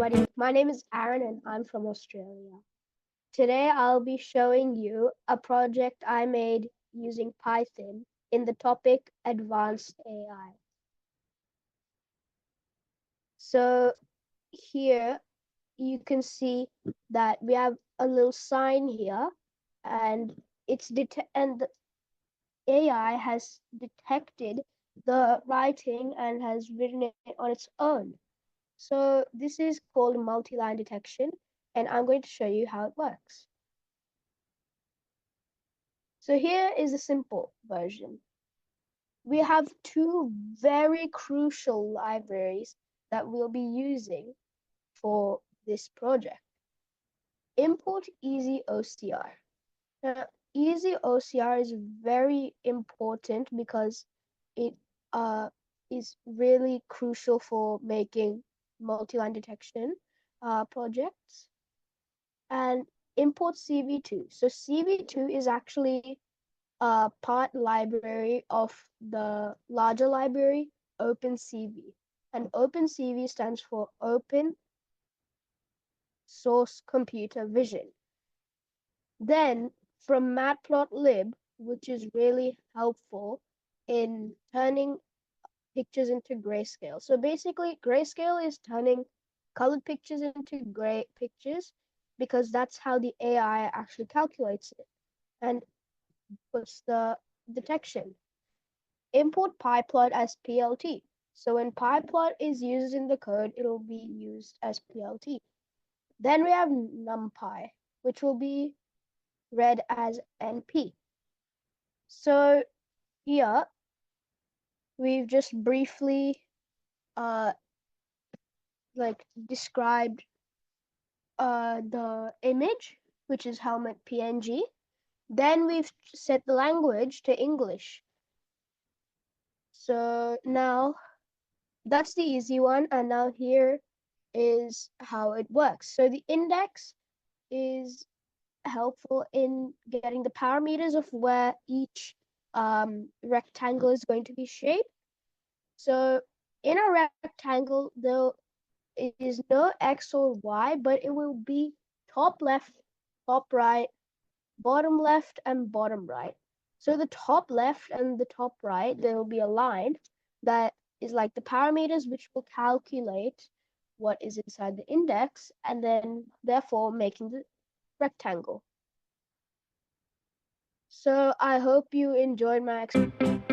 everybody. My name is Arron and I'm from Australia. Today I'll be showing you a project I made using Python in the topic Advanced AI. So here you can see that we have a little sign here and the AI has detected the writing and has written it on its own. So this is called multi-line detection, and I'm going to show you how it works. So here is a simple version. We have two very crucial libraries that we'll be using for this project. Import Easy OCR. Now, Easy OCR is very important because it is really crucial for making multi-line detection projects. And import CV2. So CV2 is actually a part library of the larger library, OpenCV. And OpenCV stands for Open Source Computer Vision. Then from matplotlib, which is really helpful in turning pictures into grayscale. So basically, grayscale is turning colored pictures into gray pictures because that's how the AI actually calculates it and puts the detection. Import pyplot as PLT. So when pyplot is used in the code, it'll be used as PLT. Then we have numpy, which will be read as NP. So here we've just briefly described the image, which is helmet PNG. Then we've set the language to English. So now that's the easy one. And now here is how it works. So the index is helpful in getting the parameters of where each rectangle is going to be shaped. So in a rectangle, there is no X or Y, but it will be top left, top right, bottom left, and bottom right. So the top left and the top right, there will be a line that is like the parameters which will calculate what is inside the index and then therefore making the rectangle. So I hope you enjoyed my explanation.